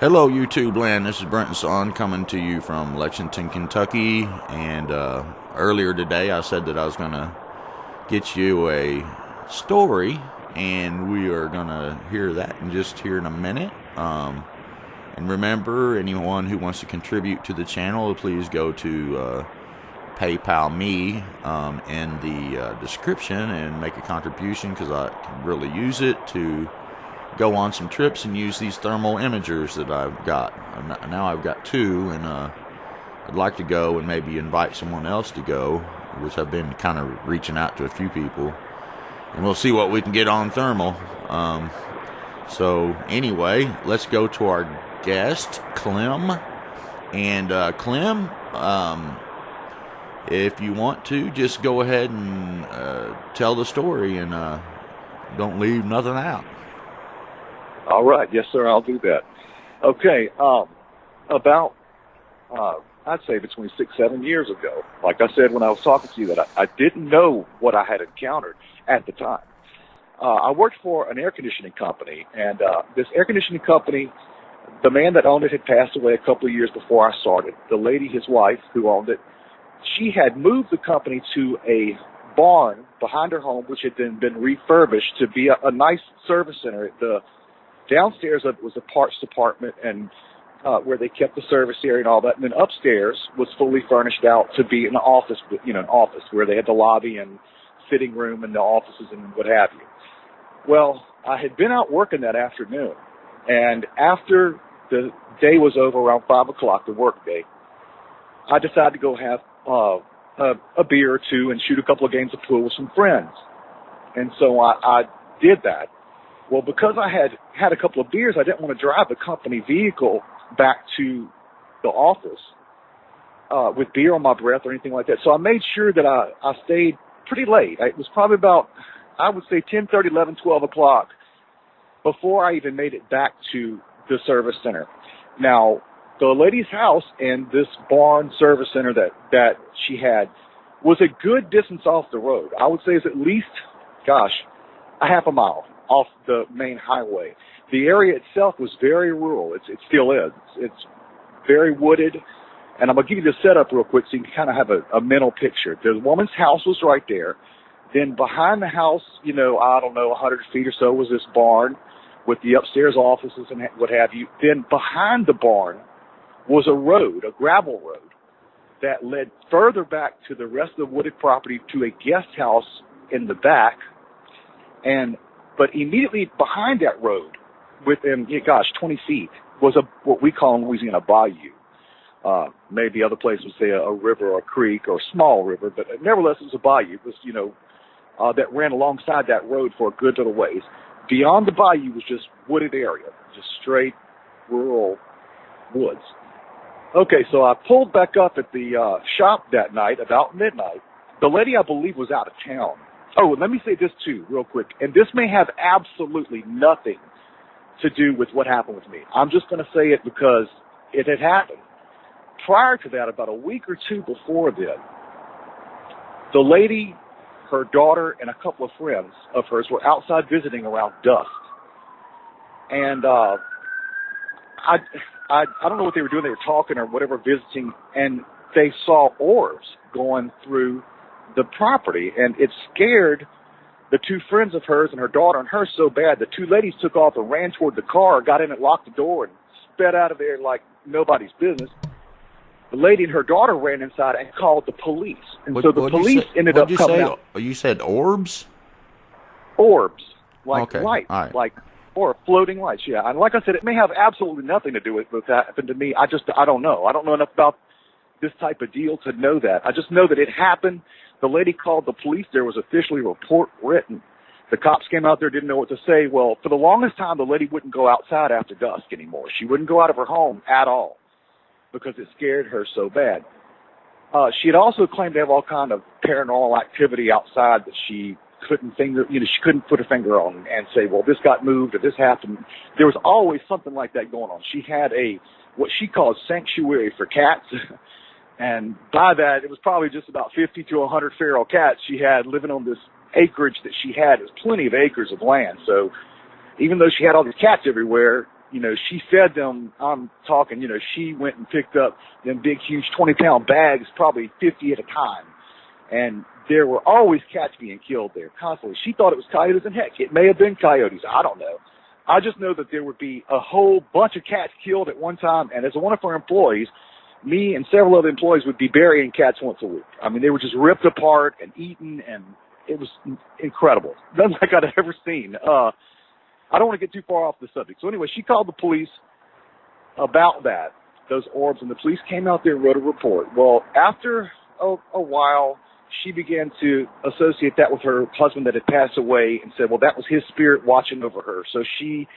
Hello, YouTube land. This is Brent and Son coming to you from Lexington, Kentucky. And earlier today, I said that I was going to get you a story, and we are going to hear that here in a minute. And remember, anyone who wants to contribute to the channel, please go to PayPal me in the description and make a contribution, because I can really use it to go on some trips and use these thermal imagers that I've got. Now I've got two, and I'd like to go and maybe invite someone else to go, which I've been kind of reaching out to a few people, and we'll see what we can get on thermal. So anyway, let's go to our guest, Clem. And Clem, if you want to, just go ahead and tell the story, and don't leave nothing out. All right. Yes, sir. I'll do that. Okay. I'd say between 6-7 years ago, like I said when I was talking to you, that I didn't know what I had encountered at the time. I worked for an air conditioning company, and this air conditioning company, the man that owned it had passed away a couple of years before I started. The lady, his wife, who owned it, she had moved the company to a barn behind her home, which had then been refurbished to be a nice service center. The downstairs of it was a parts department, and where they kept the service area and all that. And then upstairs was fully furnished out to be an office, an office where they had the lobby and sitting room and the offices and what have you. Well, I had been out working that afternoon, and after the day was over around 5 o'clock, the work day, I decided to go have a beer or two and shoot a couple of games of pool with some friends. And so I did that. Well, because I had a couple of beers, I didn't want to drive the company vehicle back to the office with beer on my breath or anything like that. So I made sure that I stayed pretty late. It was probably about, I would say, 10:30, 11, 12 o'clock before I even made it back to the service center. Now, the lady's house and this barn service center that she had was a good distance off the road. I would say it's at least, a half a mile off the main highway. The area itself was very rural. It still is. It's very wooded. And I'm going to give you the setup real quick so you can kind of have a mental picture. The woman's house was right there. Then behind the house, I don't know, 100 feet or so was this barn with the upstairs offices and what have you. Then behind the barn was a road, a gravel road, that led further back to the rest of the wooded property to a guest house in the back. But immediately behind that road, within, 20 feet, was what we call in Louisiana bayou. Maybe other places would say a river or a creek or a small river, but nevertheless it was a bayou. It was, that ran alongside that road for a good little ways. Beyond the bayou was just wooded area, just straight rural woods. Okay, so I pulled back up at the shop that night about midnight. The lady, I believe, was out of town. Oh, let me say this, too, real quick. And this may have absolutely nothing to do with what happened with me. I'm just going to say it because it had happened. Prior to that, about a week or two before that, the lady, her daughter, and a couple of friends of hers were outside visiting around dusk. And I don't know what they were doing. They were talking or whatever, visiting, and they saw orbs going through the property, and it scared the two friends of hers and her daughter and her so bad the two ladies took off and ran toward the car, got in and locked the door and sped out of there like nobody's business. The lady and her daughter ran inside and called the police. And so the police ended up coming out. You said orbs? Orbs. Like okay. lights. Right. Like, or floating lights, yeah. And like I said, it may have absolutely nothing to do with what happened to me. I don't know. I don't know enough about this type of deal to know that. I just know that it happened. The lady called the police. There was officially a report written. The cops came out there, didn't know what to say. Well, for the longest time, the lady wouldn't go outside after dusk anymore. She wouldn't go out of her home at all because it scared her so bad. She had also claimed to have all kind of paranormal activity outside that she couldn't she couldn't put her finger on and say, well, this got moved or this happened. There was always something like that going on. She had what she called sanctuary for cats. And by that, it was probably just about 50 to 100 feral cats she had living on this acreage that she had. It was plenty of acres of land. So even though she had all these cats everywhere, she fed them. I'm talking, she went and picked up them big, huge 20-pound bags, probably 50 at a time. And there were always cats being killed there constantly. She thought it was coyotes, and heck, it may have been coyotes. I don't know. I just know that there would be a whole bunch of cats killed at one time. And as one of our employees, me and several other employees would be burying cats once a week. I mean, they were just ripped apart and eaten, and it was incredible. Nothing like I'd ever seen. I don't want to get too far off the subject. So anyway, she called the police about that, those orbs, and the police came out there and wrote a report. Well, after a while, she began to associate that with her husband that had passed away and said, well, that was his spirit watching over her. So she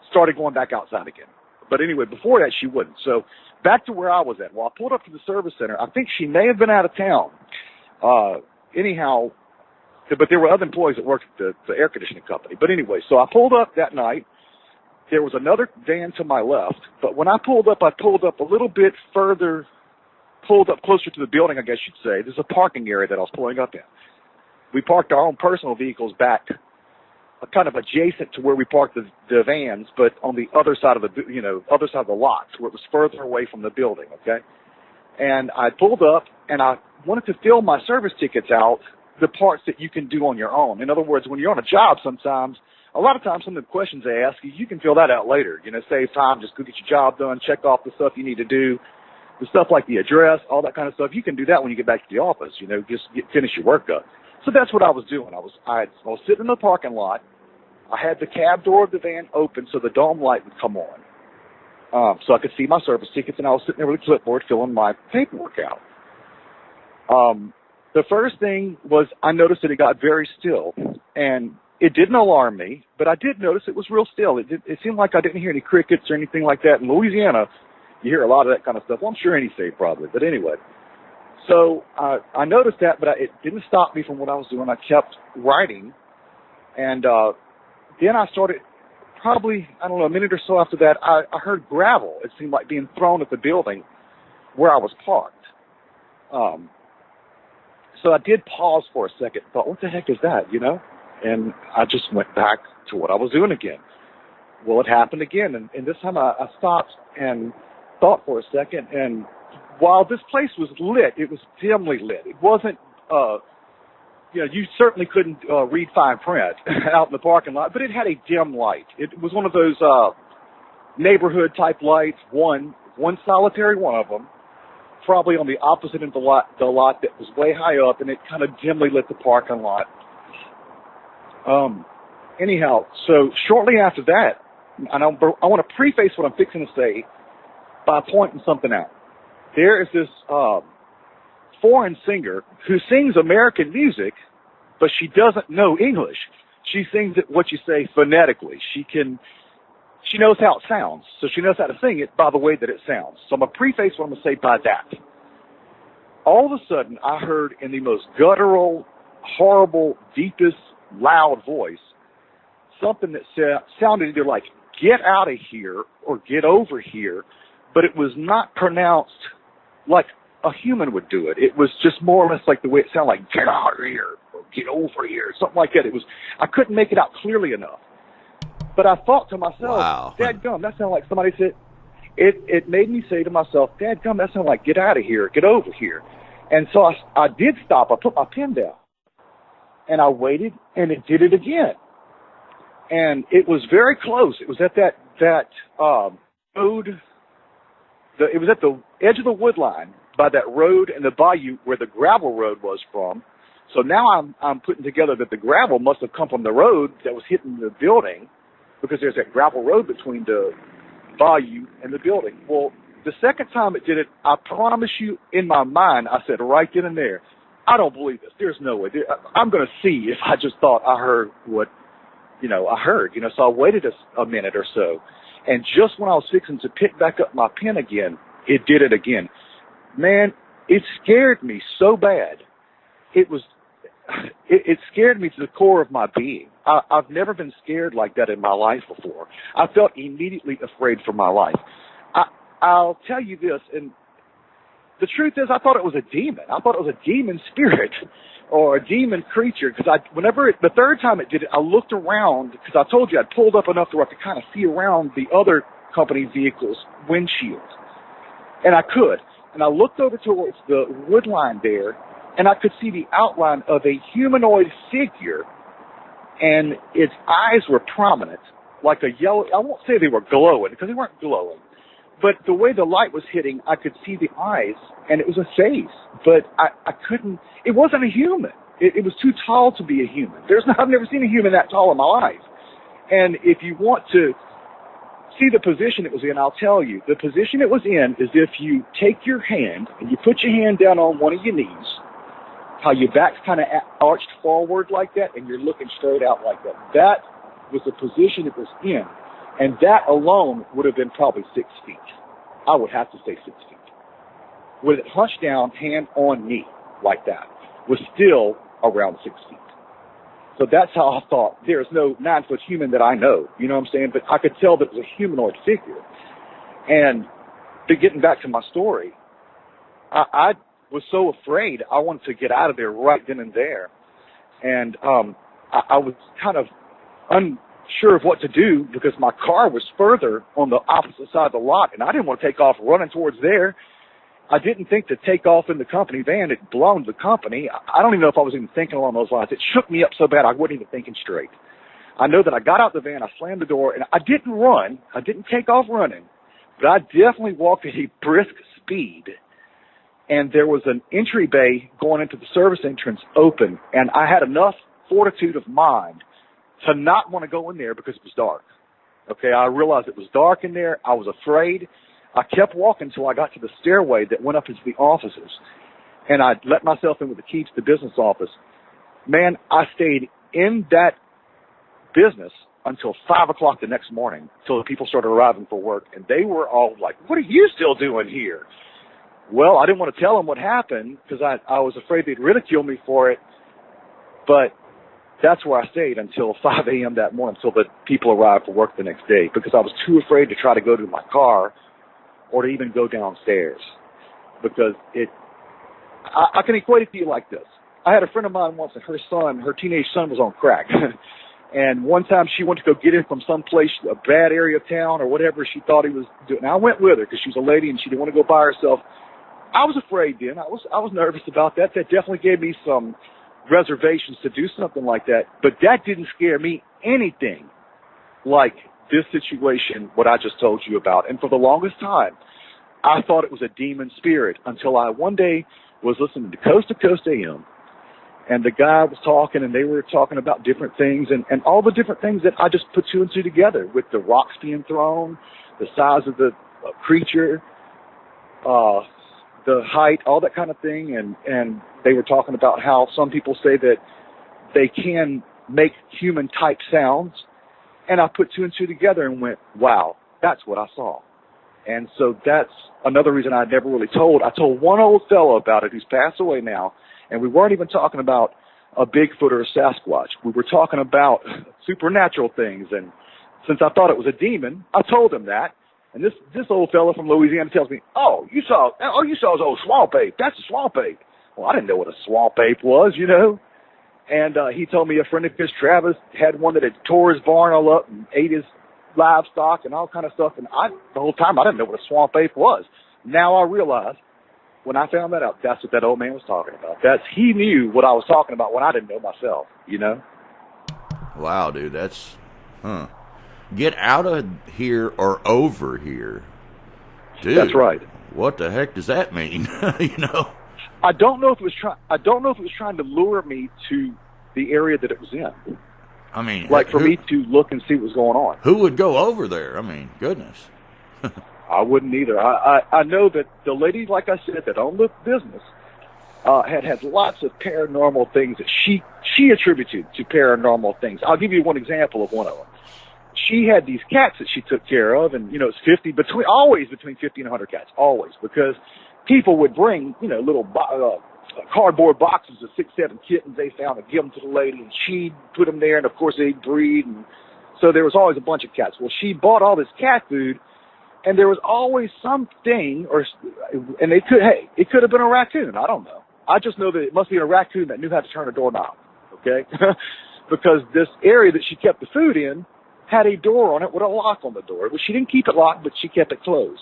started going back outside again. But anyway, before that, she wouldn't. So back to where I was at. Well, I pulled up to the service center. I think she may have been out of town. Anyhow, but there were other employees that worked at the air conditioning company. But anyway, so I pulled up that night. There was another van to my left. But when I pulled up a little bit further, pulled up closer to the building, I guess you'd say. There's a parking area that I was pulling up in. We parked our own personal vehicles back kind of adjacent to where we parked the vans, but on the other side of the lots, where it was further away from the building, okay? And I pulled up, and I wanted to fill my service tickets out, the parts that you can do on your own. In other words, when you're on a job sometimes, a lot of times some of the questions they ask you, you can fill that out later. Save time, just go get your job done, check off the stuff you need to do, the stuff like the address, all that kind of stuff. You can do that when you get back to the office, just finish your work up. So that's what I was doing. I was sitting in the parking lot. I had the cab door of the van open so the dome light would come on, so I could see my service tickets, and I was sitting there with a clipboard filling my paperwork out. The first thing was I noticed that it got very still, and it didn't alarm me, but I did notice it was real still. It seemed like I didn't hear any crickets or anything like that. In Louisiana, you hear a lot of that kind of stuff. Well, I'm sure any state probably, but anyway. So I noticed that, but it didn't stop me from what I was doing. I kept writing, and then I started, probably, I don't know, a minute or so after that, I heard gravel. It seemed like being thrown at the building where I was parked. So I did pause for a second, thought, what the heck is that, And I just went back to what I was doing again. Well, it happened again, and this time I stopped and thought for a second, and while this place was lit, it was dimly lit. It wasn't, you certainly couldn't read fine print out in the parking lot, but it had a dim light. It was one of those neighborhood-type lights, one solitary one of them, probably on the opposite end of the lot that was way high up, and it kind of dimly lit the parking lot. Anyhow, so shortly after that, and I want to preface what I'm fixing to say by pointing something out. There is this foreign singer who sings American music, but she doesn't know English. She sings it, what you say, phonetically. She knows how it sounds, so she knows how to sing it by the way that it sounds. So I'm going to preface what I'm going to say by that. All of a sudden, I heard in the most guttural, horrible, deepest, loud voice, something that sounded either like, get out of here or get over here, but it was not pronounced like a human would do it. It was just more or less like the way it sounded, like, get out of here or get over here, something like that. I couldn't make it out clearly enough. But I thought to myself, wow, dadgum, that sounded like somebody said, it made me say to myself, dadgum, that sounded like get out of here, get over here. And so I did stop. I put my pen down. And I waited, and it did it again. And it was very close. It was at that road. It was at the edge of the wood line by that road and the bayou where the gravel road was from. So now I'm putting together that the gravel must have come from the road that was hitting the building, because there's that gravel road between the bayou and the building. Well, the second time it did it, I promise you, in my mind, I said right then and there, I don't believe this. There's no way. I'm going to see if I just thought I heard what, I heard. So I waited a minute or so. And just when I was fixing to pick back up my pen again, it did it again. Man, it scared me so bad. It scared me to the core of my being. I've never been scared like that in my life before. I felt immediately afraid for my life. I'll tell you this, and the truth is I thought it was a demon. I thought it was a demon spirit or a demon creature, because the third time it did it, I looked around, because I told you I'd pulled up enough to where I could kind of see around the other company vehicle's windshield. And I could. And I looked over towards the wood line there, and I could see the outline of a humanoid figure, and its eyes were prominent, like a yellow. I won't say they were glowing, because they weren't glowing. But the way the light was hitting, I could see the eyes, and it was a face. But I couldn't, it wasn't a human. It was too tall to be a human. I've never seen a human that tall in my life. And if you want to see the position it was in, I'll tell you. The position it was in is if you take your hand and you put your hand down on one of your knees, how your back's kind of arched forward like that, and you're looking straight out like that. That was the position it was in. And that alone would have been probably 6 feet. I would have to say 6 feet. With it hunched down, hand on knee, like that, was still around 6 feet. So that's how I thought. There's no 9-foot human that I know, you know what I'm saying? But I could tell that it was a humanoid figure. And getting back to my story, I was so afraid I wanted to get out of there right then and there. And I was kind of unsure of what to do because my car was further on the opposite side of the lot, and I didn't want to take off running towards there. I didn't think to take off in the company van. It belonged to the company. I don't even know if I was even thinking along those lines. It shook me up so bad I wasn't even thinking straight. I know that I got out the van, I slammed the door, and I didn't run. I didn't take off running, but I definitely walked at a brisk speed. And there was an entry bay going into the service entrance open, and I had enough fortitude of mind to not want to go in there because it was dark. Okay, I realized it was dark in there. I was afraid. I kept walking until I got to the stairway that went up into the offices, and I let myself in with the key to the business office. Man, I stayed in that business until 5 o'clock the next morning, until the people started arriving for work, and they were all like, "What are you still doing here?" Well, I didn't want to tell them what happened because I was afraid they'd ridicule me for it, but that's where I stayed until 5 a.m. that morning, until the people arrived for work the next day, because I was too afraid to try to go to my car or to even go downstairs, because I can equate it to you like this. I had a friend of mine once, and her teenage son was on crack. And one time she went to go get him from some place, a bad area of town or whatever she thought he was doing. And I went with her because she was a lady and she didn't want to go by herself. I was afraid then. I was nervous about that. That definitely gave me some reservations to do something like that. But that didn't scare me anything like this situation, what I just told you about. And for the longest time, I thought it was a demon spirit until I one day was listening to Coast AM, and the guy was talking, and they were talking about different things, and all the different things that I just put two and two together, with the rocks being thrown, the size of the creature, the height, all that kind of thing. And they were talking about how some people say that they can make human-type sounds. And I put two and two together and went, wow, that's what I saw. And so that's another reason I never really told. I told one old fellow about it who's passed away now, and we weren't even talking about a Bigfoot or a Sasquatch. We were talking about supernatural things. And since I thought it was a demon, I told him that. And this old fellow from Louisiana tells me, you saw his old swamp ape. That's a swamp ape. Well, I didn't know what a swamp ape was, you know. And he told me a friend of his, Travis, had one that had tore his barn all up and ate his livestock and all kind of stuff. And the whole time I didn't know what a swamp ape was. Now I realize, when I found that out, that's what that old man was talking about. He knew what I was talking about when I didn't know myself, you know. Wow, dude, that's, Get out of here or over here. Dude, that's right. What the heck does that mean? You know? I don't know if it was trying to lure me to the area that it was in. I mean, like for me to look and see what was going on. Who would go over there? I mean, goodness. I wouldn't either. I know that the lady, like I said, that owned the business, had lots of paranormal things that she attributed to paranormal things. I'll give you one example of one of them. She had these cats that she took care of, and it's always between 50 and 100 cats, always, because people would bring little cardboard boxes of 6, 7 kittens they found and give them to the lady, and she'd put them there, and of course they'd breed, and so there was always a bunch of cats. Well, she bought all this cat food, and there was always something, and it could have been a raccoon. I don't know. I just know that it must be a raccoon that knew how to turn a doorknob. Okay, because this area that she kept the food in, had a door on it with a lock on the door. Well, she didn't keep it locked, but she kept it closed.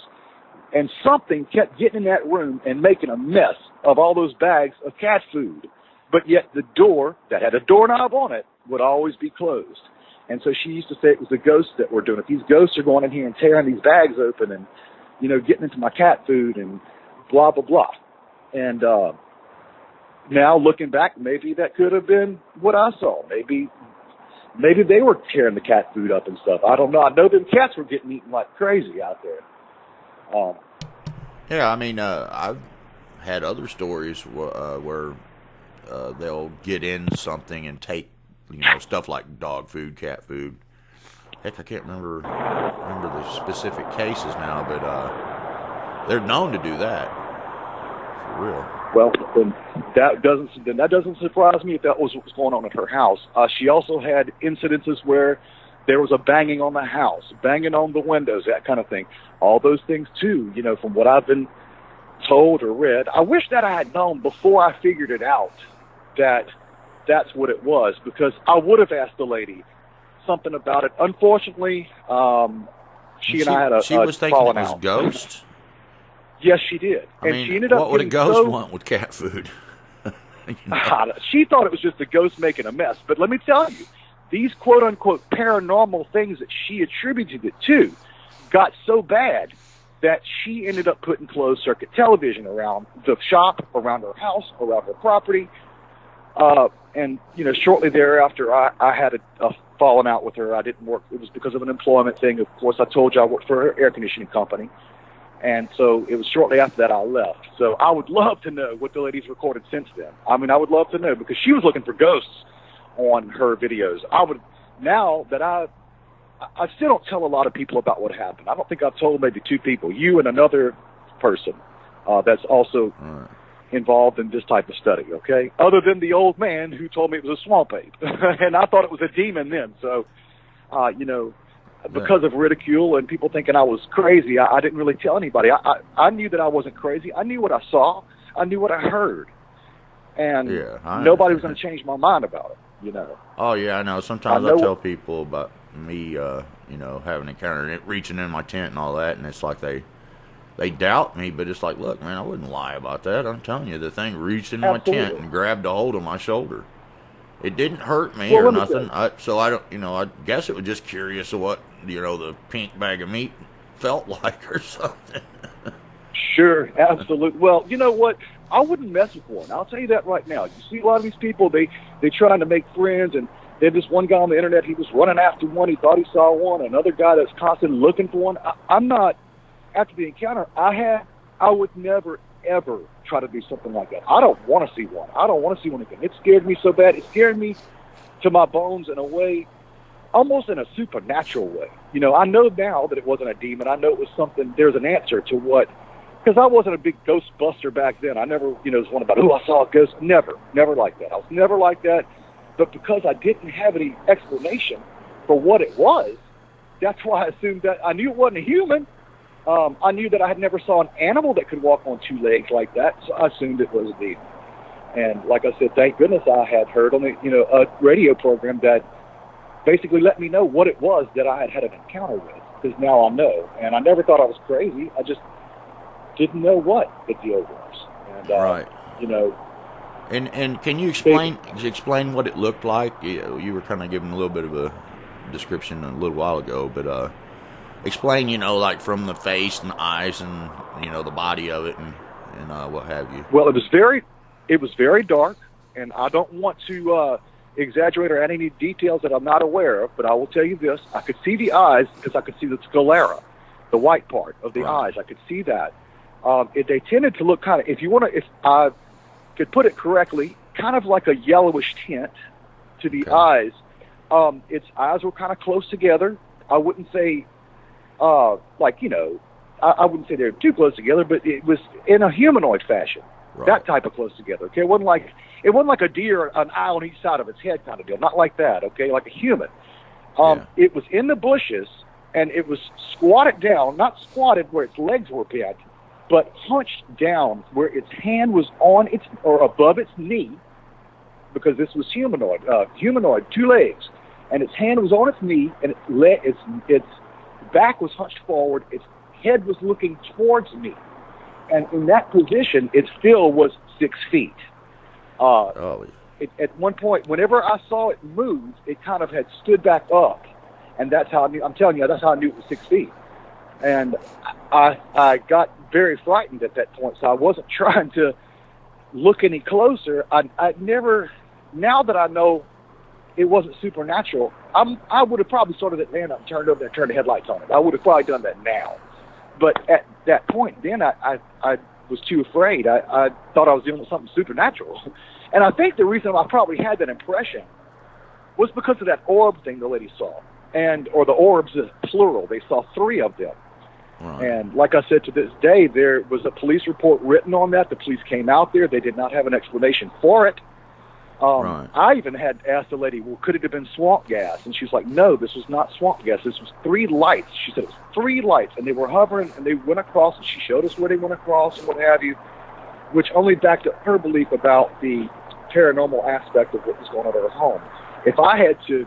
And something kept getting in that room and making a mess of all those bags of cat food. But yet the door that had a doorknob on it would always be closed. And so she used to say it was the ghosts that were doing it. These ghosts are going in here and tearing these bags open and, you know, getting into my cat food and blah, blah, blah. And now looking back, maybe that could have been what I saw. Maybe they were tearing the cat food up and stuff. I don't know. I know them cats were getting eaten like crazy out there. Yeah, I mean, I've had other stories where they'll get in something and take, you know, stuff like dog food, cat food. Heck, I can't remember the specific cases now, but they're known to do that. For real. Well, then that doesn't surprise me if that was what was going on at her house. She also had incidences where there was a banging on the house, banging on the windows, that kind of thing. All those things too, you know, from what I've been told or read. I wish that I had known before I figured it out that that's what it was, because I would have asked the lady something about it. Unfortunately, she and I had a She was thinking it was out. ghosts? Yes, she did. I mean, she ended up what would a ghost want with cat food? You know? She thought it was just the ghost making a mess. But let me tell you, these quote-unquote paranormal things that she attributed it to got so bad that she ended up putting closed-circuit television around the shop, around her house, around her property. And, you know, shortly thereafter, I had a falling out with her. I didn't work. It was because of an employment thing. Of course, I told you I worked for her air conditioning company. And so it was shortly after that I left. So I would love to know what the lady's recorded since then. I mean, I would love to know, because she was looking for ghosts on her videos. Now that I still don't tell a lot of people about what happened. I don't think I've told maybe 2 people, you and another person that's also involved in this type of study, okay? Other than the old man who told me it was a swamp ape. And I thought it was a demon then. So, you know, because of ridicule and people thinking I was crazy, I didn't really tell anybody. I knew that I wasn't crazy. I knew what I saw. I knew what I heard. And nobody was going to change my mind about it, you know. Oh, yeah, I know. Sometimes I tell people about me, you know, having encountered it, reaching in my tent and all that, and it's like they doubt me, but it's like, look, man, I wouldn't lie about that. I'm telling you, the thing reached in my tent and grabbed a hold of my shoulder. It didn't hurt me or nothing. So I don't, you know, I guess it was just curious of what, you know, the pink bag of meat felt like or something. Sure, absolutely. Well, you know what? I wouldn't mess with one. I'll tell you that right now. You see a lot of these people, they trying to make friends, and there's this one guy on the internet, he was running after one. He thought he saw one. Another guy that's constantly looking for one. I'm not, after the encounter I would never, ever try to do something like that. I don't want to see one. I don't want to see one again. It scared me so bad. It scared me to my bones in a way, almost in a supernatural way. You know, I know now that it wasn't a demon. I know it was something, there's an answer to what, because I wasn't a big ghostbuster back then. I never, you know, was one about, I saw a ghost. Never like that. I was never like that. But because I didn't have any explanation for what it was, that's why I assumed that I knew it wasn't a human. I knew that I had never saw an animal that could walk on 2 legs like that, so I assumed it was a demon. And like I said, thank goodness I had heard on the, you know, a radio program that basically let me know what it was that I had an encounter with, because now I know. And I never thought I was crazy. I just didn't know what the deal was. And, right. You know. And can you explain what it looked like? You were kind of giving a little bit of a description a little while ago, but explain, you know, like from the face and the eyes and, you know, the body of it and what have you. Well, it was very dark, and I don't want to exaggerate or add any details that I'm not aware of, but I will tell you this. I could see the eyes because I could see the sclera, the white part of the eyes. I could see that. They tended to look kind of, if I could put it correctly, kind of like a yellowish tint to the eyes. Its eyes were kind of close together. I wouldn't say, like, you know, I wouldn't say they were too close together, but it was in a humanoid fashion. Right. That type of close together. Okay, it wasn't like a deer, an eye on each side of its head kind of deal. Not like that. Okay, like a human. It was in the bushes, and it was squatted down, not squatted where its legs were bent, but hunched down where its hand was on its or above its knee, because this was humanoid, 2 legs. and its hand was on its knee, and its back was hunched forward, its head was looking towards me, and in that position, it still was 6 feet. At one point, whenever I saw it move, it kind of had stood back up, and that's how I knew. I'm telling you, that's how I knew it was 6 feet. And I got very frightened at that point, so I wasn't trying to look any closer. I never, now that I know it wasn't supernatural, I would have probably sorted it land up and turned over there and turned the headlights on it. I would have probably done that now. But at that point, then I was too afraid. I thought I was dealing with something supernatural. And I think the reason I probably had that impression was because of that orb thing the lady saw. Or the orbs, plural. They saw 3 of them. Right. And like I said, to this day, there was a police report written on that. The police came out there. They did not have an explanation for it. Right. I even had asked the lady, well, could it have been swamp gas? And she was like, no, this was not swamp gas. This was 3 lights. She said it was 3 lights, and they were hovering, and they went across, and she showed us where they went across and what have you, which only backed up her belief about the paranormal aspect of what was going on at her home. If I had to,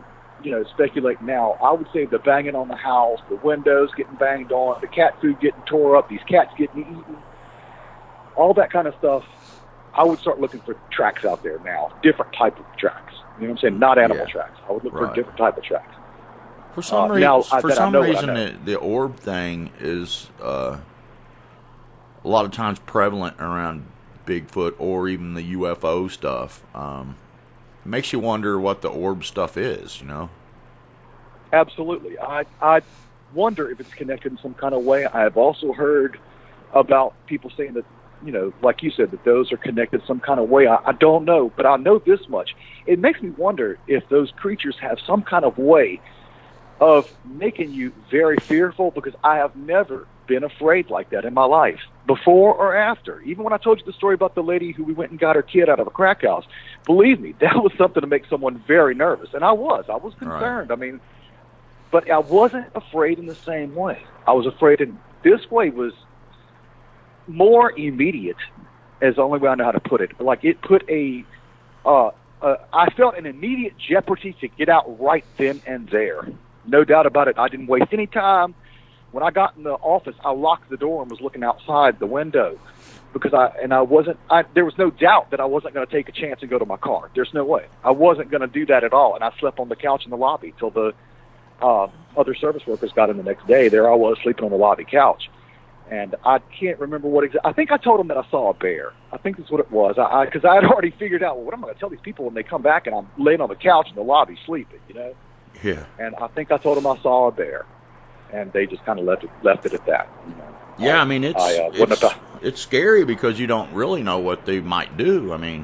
speculate now, I would say the banging on the house, the windows getting banged on, the cat food getting tore up, these cats getting eaten, all that kind of stuff. I would start looking for tracks out there now, different type of tracks. You know what I'm saying? Not animal tracks. I would look for a different type of tracks. For some reason, the orb thing is a lot of times prevalent around Bigfoot or even the UFO stuff. It makes you wonder what the orb stuff is, Absolutely. I wonder if it's connected in some kind of way. I have also heard about people saying that, like you said, that those are connected some kind of way. I don't know, but I know this much. It makes me wonder if those creatures have some kind of way of making you very fearful, because I have never been afraid like that in my life, before or after. Even when I told you the story about the lady who we went and got her kid out of a crack house, believe me, that was something to make someone very nervous. And I was concerned. Right. I mean, but I wasn't afraid in the same way. I was afraid in this way was more immediate, as the only way I know how to put it. Like it put I felt an immediate jeopardy to get out right then and there. No doubt about it. I didn't waste any time. When I got in the office, I locked the door and was looking outside the window, because there was no doubt that I wasn't going to take a chance and go to my car. There's no way. I wasn't going to do that at all. And I slept on the couch in the lobby till the other service workers got in the next day. There I was sleeping on the lobby couch. And I can't remember what exactly. I think I told them that I saw a bear. I think that's what it was. Because I had already figured out, well, what am I going to tell these people when they come back and I'm laying on the couch in the lobby sleeping, Yeah. And I think I told them I saw a bear. And they just kind of left it at that. Yeah, I mean, it's scary because you don't really know what they might do. I mean,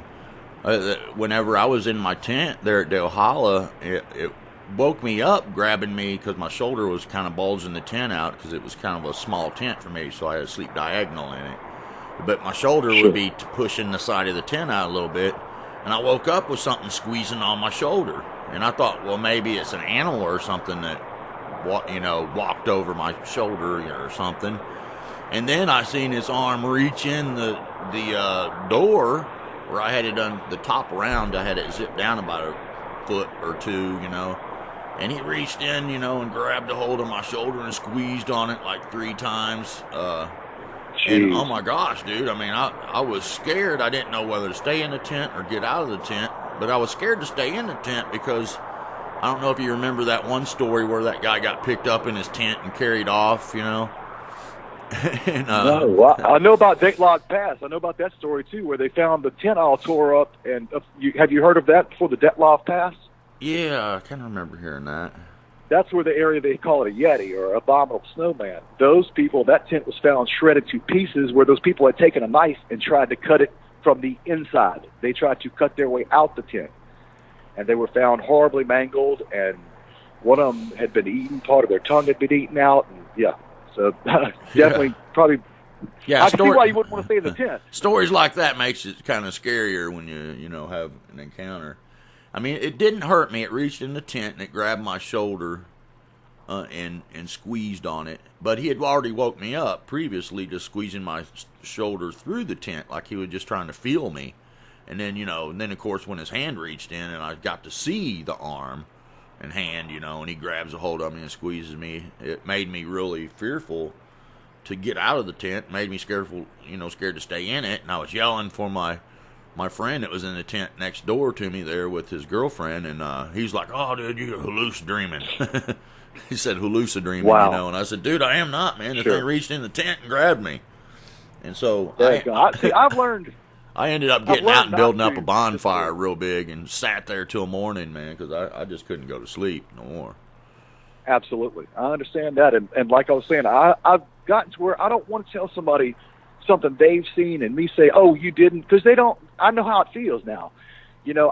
whenever I was in my tent there at Delhala, it woke me up, grabbing me because my shoulder was kind of bulging the tent out, because it was kind of a small tent for me, so I had to sleep diagonal in it. But my shoulder would be pushing the side of the tent out a little bit, and I woke up with something squeezing on my shoulder. And I thought, well, maybe it's an animal or something that walked over my shoulder or something. And then I seen his arm reach in the door where I had it done the top around. I had it zipped down about a foot or two, and he reached in, and grabbed a hold of my shoulder and squeezed on it like 3 times. And oh my gosh, dude, I mean, I was scared. I didn't know whether to stay in the tent or get out of the tent, but I was scared to stay in the tent because I don't know if you remember that one story where that guy got picked up in his tent and carried off, and, no, I know about Detlog Pass. I know about that story, too, where they found the tent all tore up. And have you heard of that before, the Detlog Pass? Yeah, I kind of remember hearing that. That's where the area they call it a Yeti or abominable snowman. Those people, that tent was found shredded to pieces where those people had taken a knife and tried to cut it from the inside. They tried to cut their way out the tent. And they were found horribly mangled, and one of them had been eaten. Part of their tongue had been eaten out. And so definitely, probably. Yeah, I can see why you wouldn't want to stay in the tent. Stories like that makes it kind of scarier when you have an encounter. I mean, it didn't hurt me. It reached in the tent and it grabbed my shoulder and squeezed on it. But he had already woke me up previously, just squeezing my shoulder through the tent like he was just trying to feel me. And then, of course, when his hand reached in and I got to see the arm, hand, and he grabs a hold of me and squeezes me. It made me really fearful to get out of the tent. Made me scared to stay in it. And I was yelling for my friend that was in the tent next door to me there with his girlfriend, and he's like, "Oh, dude, you're hallucinadreaming." He said hallucinadreaming, wow. And I said, "Dude, I am not, man. This Sure. thing reached in the tent and grabbed me." And so I've learned. I ended up getting out and building up a to bonfire real big and sat there till morning, man, because I just couldn't go to sleep no more. Absolutely. I understand that. And like I was saying, I've gotten to where I don't want to tell somebody something they've seen and me say, "Oh, you didn't," because they don't. I know how it feels now.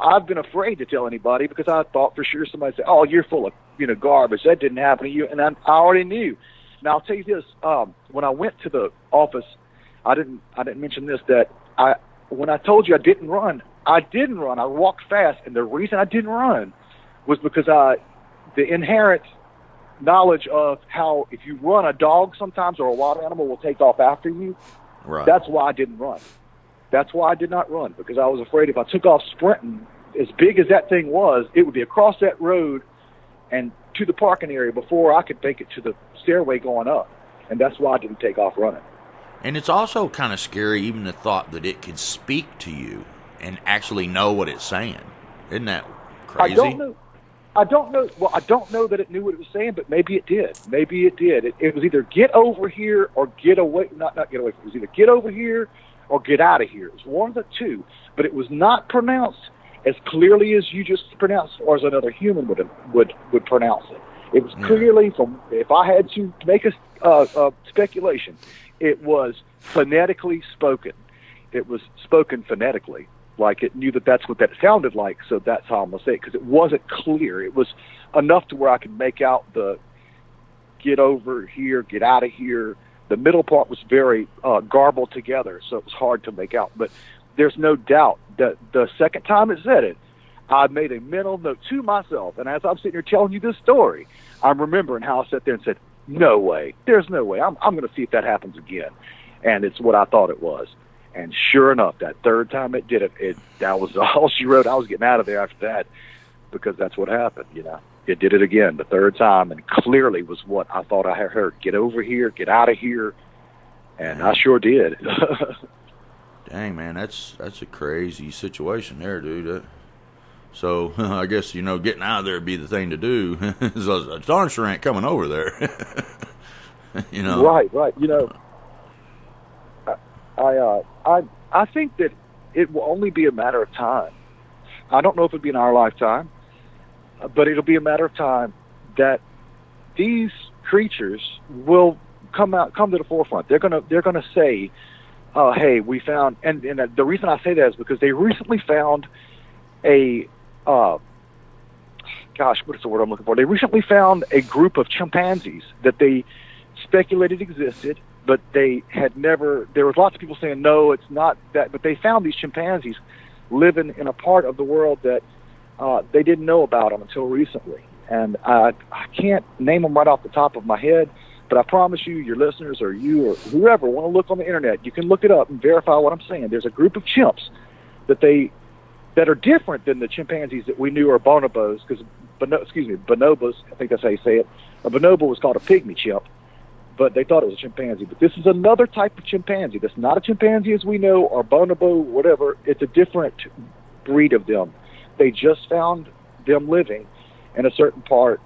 I've been afraid to tell anybody because I thought for sure somebody said, "Oh, you're full of garbage. That didn't happen to you." And I already knew. Now I'll tell you this: when I went to the office, I didn't mention this, that when I told you I didn't run. I walked fast, and the reason I didn't run was because the inherent knowledge of how if you run, a dog sometimes or a wild animal will take off after you. Right. That's why I didn't run. That's why I did not run, because I was afraid if I took off sprinting, as big as that thing was, it would be across that road and to the parking area before I could make it to the stairway going up. And that's why I didn't take off running. And it's also kind of scary, even the thought that it could speak to you and actually know what it's saying. Isn't that crazy? I don't know. Well, I don't know that it knew what it was saying, but maybe it did. It was either get over here or get away. Not get away from it. It was either get over here or get out of here. It was one of the two. But it was not pronounced as clearly as you just pronounced, or as another human would pronounce it. It was clearly, from, if I had to make a speculation, it was phonetically spoken. It was spoken phonetically, like it knew that that's what that sounded like, so that's how I'm going to say it, because it wasn't clear. It was enough to where I could make out the get over here, get out of here. The middle part was very garbled together, so it was hard to make out. But there's no doubt that the second time it said it, I made a mental note to myself, and as I'm sitting here telling you this story, I'm remembering how I sat there and said, "No way. There's no way. I'm going to see if that happens again." And it's what I thought it was. And sure enough, that third time it did it, that was all she wrote. I was getting out of there after that, because that's what happened, It did it again the third time, and clearly was what I thought I had heard. Get over here, get out of here. And I sure did. Dang, man, that's a crazy situation there, dude. So I guess, getting out of there would be the thing to do. So, darn sure ain't coming over there. Right. I think that it will only be a matter of time. I don't know if it'll be in our lifetime, but it'll be a matter of time that these creatures will come to the forefront. They're gonna say, "Hey, we found," and the reason I say that is because they recently found a what is the word I'm looking for? They recently found a group of chimpanzees that they speculated existed, but they had never. There was lots of people saying no, it's not that, but they found these chimpanzees living in a part of the world that they didn't know about them until recently. And I can't name them right off the top of my head, but I promise you, your listeners or you or whoever want to look on the internet, you can look it up and verify what I'm saying. There's a group of chimps that are different than the chimpanzees that we knew are bonobos, because bonobos, I think that's how you say it. A bonobo was called a pygmy chimp, but they thought it was a chimpanzee. But this is another type of chimpanzee. That's not a chimpanzee as we know, or bonobo, whatever. It's a different breed of them. They just found them living in a certain part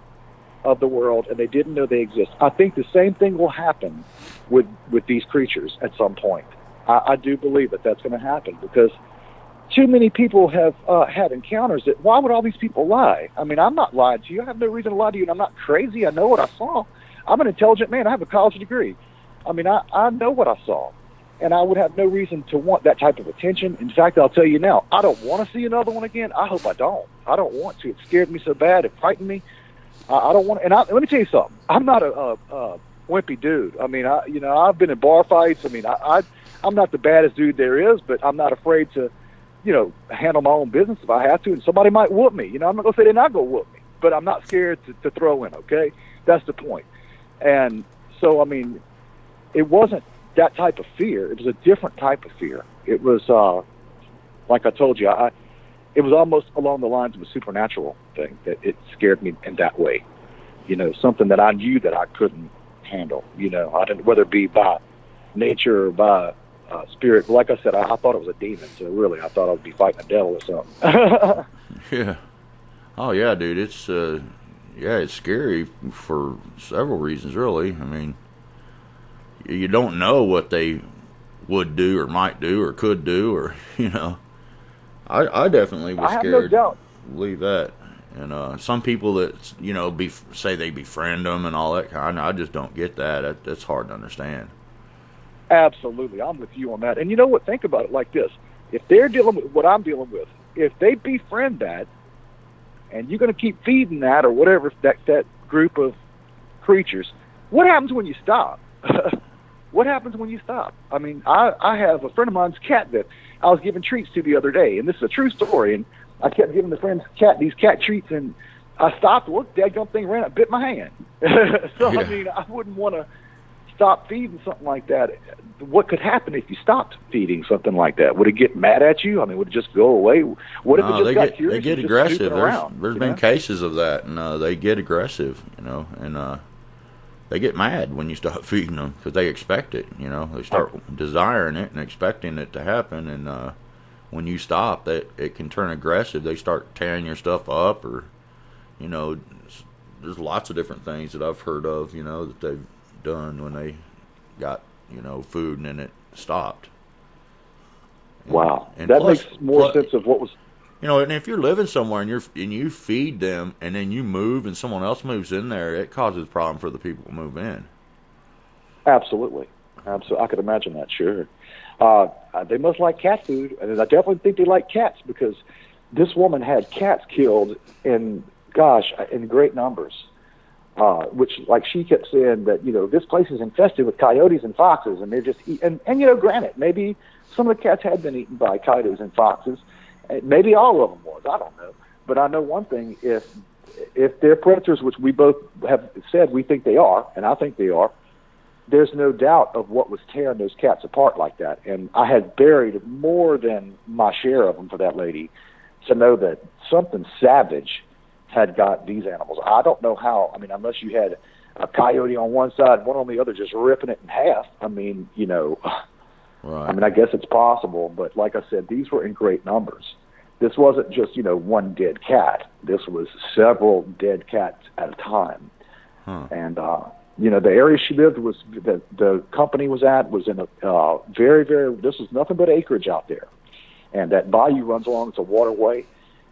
of the world, and they didn't know they exist. I think the same thing will happen with these creatures at some point. I do believe that that's going to happen, because too many people have had encounters that, why would all these people lie? I mean, I'm not lying to you. I have no reason to lie to you, and I'm not crazy. I know what I saw. I'm an intelligent man. I have a college degree. I mean, I know what I saw, and I would have no reason to want that type of attention. In fact, I'll tell you now, I don't want to see another one again. I hope I don't. I don't want to. It scared me so bad. It frightened me. I don't want to. And let me tell you something. I'm not a wimpy dude. I mean, I've been in bar fights. I mean, I'm not the baddest dude there is, but I'm not afraid to, handle my own business if I have to, and somebody might whoop me. I'm not going to say they're not going to whoop me, but I'm not scared to throw in, okay? That's the point. And so, I mean, it wasn't that type of fear. It was a different type of fear. It was, like I told you, it was almost along the lines of a supernatural thing that it scared me in that way. Something that I knew that I couldn't handle. I didn't, whether it be by nature or by spirit. Like I said, I thought it was a demon. So really, I thought I would be fighting a devil or something. Yeah. Oh yeah, dude. It's scary for several reasons, really. I mean, you don't know what they would do or might do or could do, or I definitely was scared. I have no doubt. Believe that. And some people that say they befriend them and all that kind. I just don't get that. That's hard to understand. Absolutely, I'm with you on that. And you know what? Think about it like this: if they're dealing with what I'm dealing with, if they befriend that, and you're going to keep feeding that or whatever that group of creatures, what happens when you stop? What happens when you stop? I mean, I have a friend of mine's cat that I was giving treats to the other day, and this is a true story. And I kept giving the friend's cat these cat treats, and I stopped. Well, the daggone thing ran up, bit my hand. So, yeah. I mean, I wouldn't want to stop feeding something like that. What could happen if you stopped feeding something like that? Would it get mad at you? I mean, would it just go away? What if it just got curious? They get aggressive. There's been cases of that, and they get aggressive, and they get mad when you stop feeding them because they expect it. They start desiring it and expecting it to happen, and when you stop, it can turn aggressive. They start tearing your stuff up, or there's lots of different things that I've heard of, that they've done when they got food and then it stopped. Wow, and that makes more sense of what was. And if you're living somewhere and you feed them and then you move and someone else moves in there, it causes a problem for the people who move in. Absolutely. I could imagine that. Sure. They must like cat food, and I definitely think they like cats, because this woman had cats killed in great numbers. Which, like she kept saying that, this place is infested with coyotes and foxes, and they're just and granted, maybe some of the cats had been eaten by coyotes and foxes. Maybe all of them was. I don't know. But I know one thing: if they're predators, which we both have said we think they are, and I think they are, there's no doubt of what was tearing those cats apart like that. And I had buried more than my share of them for that lady to know that something savage had got these animals. I don't know how. I mean, unless you had a coyote on one side and one on the other just ripping it in half. I mean, Right. I mean, I guess it's possible, but like I said, these were in great numbers. This wasn't just, one dead cat. This was several dead cats at a time. Huh. And, the area she lived was, the company was at, was in a very, very, this was nothing but acreage out there. And that bayou runs along, it's a waterway.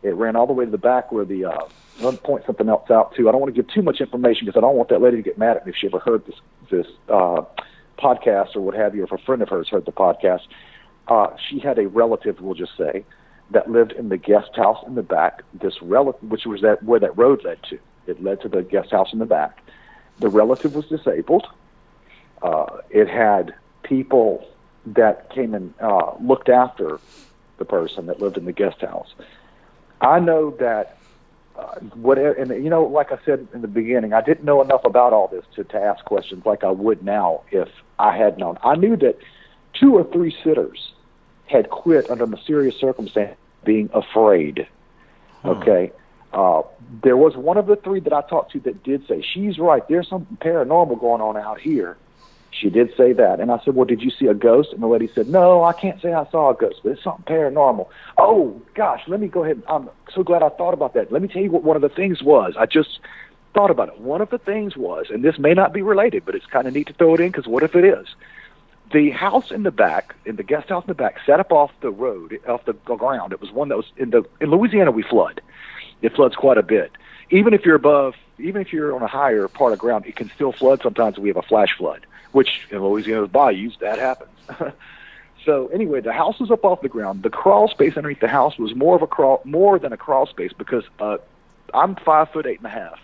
It ran all the way to the back where the, let me point something else out too. I don't want to give too much information because I don't want that lady to get mad at me if she ever heard this podcast or what have you, or if a friend of hers heard the podcast. She had a relative, we'll just say, that lived in the guest house in the back. This relative, which was where that road led to. It led to the guest house in the back. The relative was disabled. It had people that came and looked after the person that lived in the guest house. I know that like I said in the beginning, I didn't know enough about all this to ask questions like I would now if I had known. I knew that 2 or 3 sitters had quit under mysterious circumstances, being afraid. Okay. There was one of the 3 that I talked to that did say, she's right, there's something paranormal going on out here. She did say that. And I said, well, did you see a ghost? And the lady said, no, I can't say I saw a ghost, but it's something paranormal. Oh, gosh, let me go ahead. I'm so glad I thought about that. Let me tell you what one of the things was. I just thought about it. One of the things was, and this may not be related, but it's kind of neat to throw it in because what if it is? The house in the back, in the guest house in the back, set up off the road, off the ground. It was one that was in Louisiana, we flood. It floods quite a bit. Even if you're on a higher part of ground, it can still flood. Sometimes we have a flash flood, which in Louisiana's bayous, that happens. So anyway, the house was up off the ground. The crawl space underneath the house was more than a crawl space because I'm 5'8.5",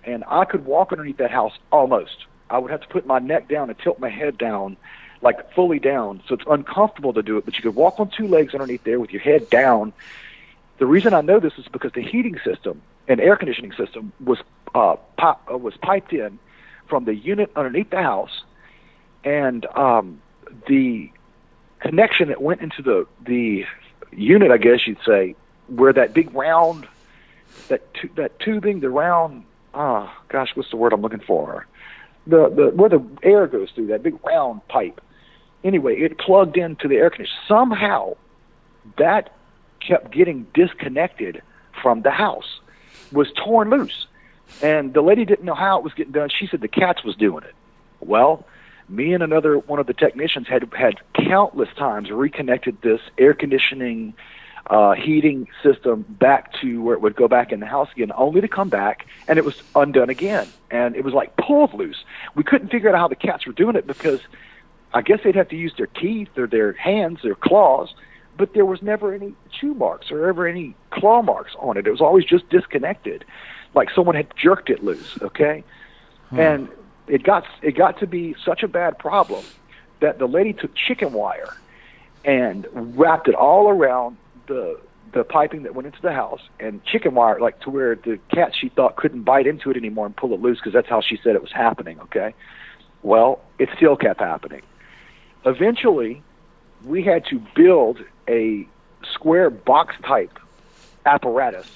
and I could walk underneath that house almost. I would have to put my neck down and tilt my head down, like fully down, so it's uncomfortable to do it. But you could walk on 2 legs underneath there with your head down. The reason I know this is because the heating system and air conditioning system was piped in from the unit underneath the house, and the connection that went into the unit, I guess you'd say, where that big round, that tubing, the round, what's the word I'm looking for? The where the air goes through, that big round pipe. Anyway, it plugged into the air conditioner. Somehow, that kept getting disconnected from the house, was torn loose. And the lady didn't know how it was getting done. She said the cats was doing it. Well, me and another one of the technicians had countless times reconnected this air conditioning heating system back to where it would go back in the house again, only to come back and it was undone again. And it was like pulled loose. We couldn't figure out how the cats were doing it because I guess they'd have to use their teeth or their hands, their claws, but there was never any chew marks or ever any claw marks on it. It was always just disconnected, like someone had jerked it loose, okay? And it got to be such a bad problem that the lady took chicken wire and wrapped it all around the piping that went into the house, and chicken wire, like to where the cat, she thought, couldn't bite into it anymore and pull it loose, because that's how she said it was happening, okay? Well, it still kept happening. Eventually, we had to build a square box-type apparatus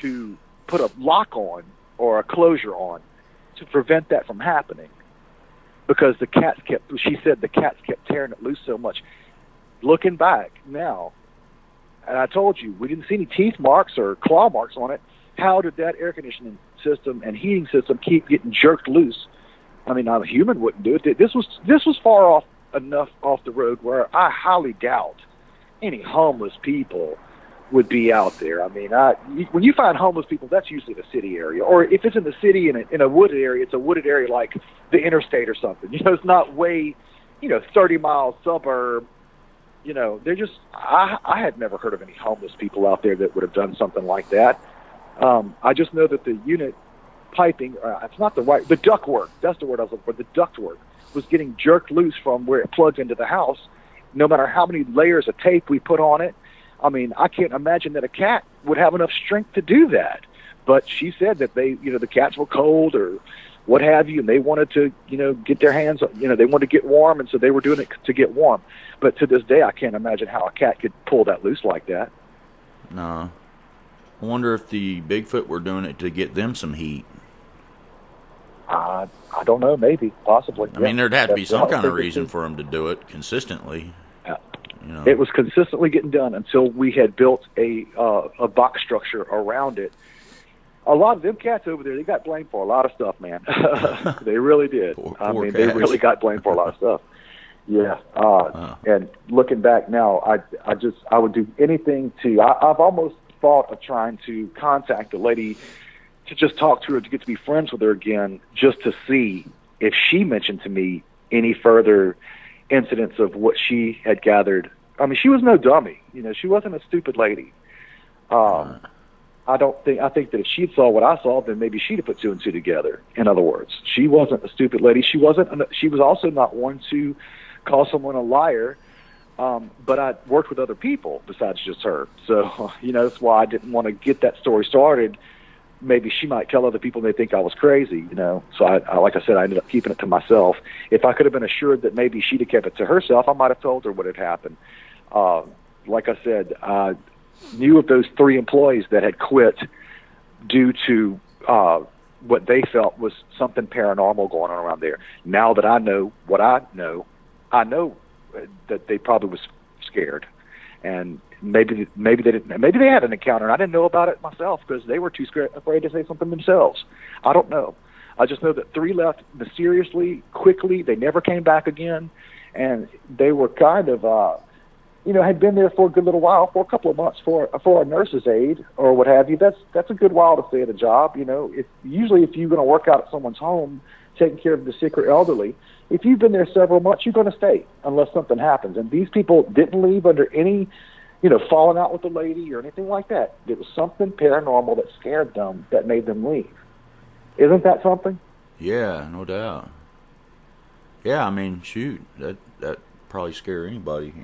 to put a lock on or a closure on to prevent that from happening, because she said the cats kept tearing it loose so much. Looking back now, and I told you, we didn't see any teeth marks or claw marks on it. How did that air conditioning system and heating system keep getting jerked loose? I mean, a human wouldn't do it. This was far enough off the road where I highly doubt any homeless people would be out there. I mean, when you find homeless people, that's usually the city area, or if it's in the city in a wooded area, it's a wooded area like the interstate or something. You know, it's not way, 30-mile suburb. They're just. I had never heard of any homeless people out there that would have done something like that. I just know that the unit piping, it's not the ductwork. That's the word I was looking for. The ductwork was getting jerked loose from where it plugged into the house. No matter how many layers of tape we put on it, I mean, I can't imagine that a cat would have enough strength to do that. But she said that the cats were cold or what have you, and they wanted to, get their hands, they wanted to get warm, and so they were doing it to get warm. But to this day, I can't imagine how a cat could pull that loose like that. No. I wonder if the Bigfoot were doing it to get them some heat. I don't know, maybe, possibly. I mean, there'd have to be some kind of reason for them to do it consistently. Yeah. It was consistently getting done until we had built a box structure around it. A lot of them cats over there, they got blamed for a lot of stuff, man. They really did. Poor they really got blamed for a lot of stuff. Yeah. And looking back now, I would do anything I've almost thought of trying to contact the lady to just talk to her, to get to be friends with her again, just to see if she mentioned to me any further incidents of what she had gathered. I mean, she was no dummy. She wasn't a stupid lady. I think that if she saw what I saw, then maybe she'd have put two and two together. In other words, she wasn't a stupid lady. She was also not one to call someone a liar. But I worked with other people besides just her. So, that's why I didn't want to get that story started. Maybe she might tell other people and they think I was crazy, So I like I said, I ended up keeping it to myself. If I could have been assured that maybe she'd have kept it to herself, I might have told her what had happened. Like I said, I knew of those 3 employees that had quit due to what they felt was something paranormal going on around there. Now that I know what I know that they probably was scared, and maybe they didn't. Maybe they had an encounter, and I didn't know about it myself because they were too afraid to say something themselves. I don't know. I just know that 3 left mysteriously, quickly. They never came back again, and they were kind of, had been there for a good little while, for a couple of months for a nurse's aide or what have you. That's a good while to stay at a job. If you're going to work out at someone's home, taking care of the sick or elderly, if you've been there several months, you're going to stay unless something happens. And these people didn't leave under any, falling out with the lady or anything like that. It was something paranormal that scared them that made them leave. Isn't that something? Yeah, no doubt. Yeah, I mean, shoot, that probably scare anybody,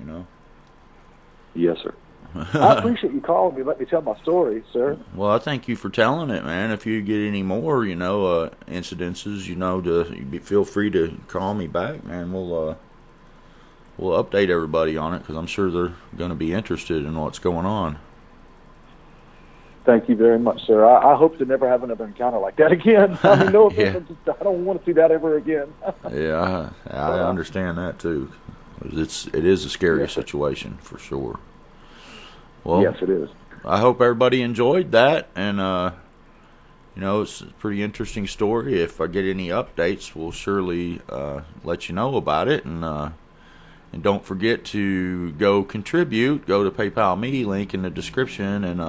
Yes, sir. I appreciate you calling me. Let me tell my story, sir. Well, I thank you for telling it, man. If you get any more, incidences, feel free to call me back, man. We'll update everybody on it because I'm sure they're going to be interested in what's going on. Thank you very much, sir. I hope to never have another encounter like that again. I mean, no offense, Yeah. I don't want to see that ever again. Yeah, I understand that too. It is a scary Yes, sir. situation for sure. Well, Yes, it is. I hope everybody enjoyed that, and it's a pretty interesting story. If I get any updates, we'll surely let you know about it, and don't forget to go contribute. Go to PayPal Me, link in the description, and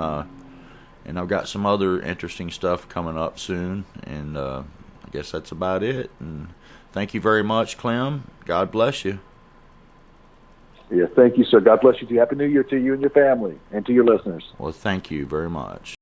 I've got some other interesting stuff coming up soon, and I guess that's about it. And thank you very much, Clem. God bless you. Yes, thank you, sir. God bless you too. Happy New Year to you and your family and to your listeners. Well, thank you very much.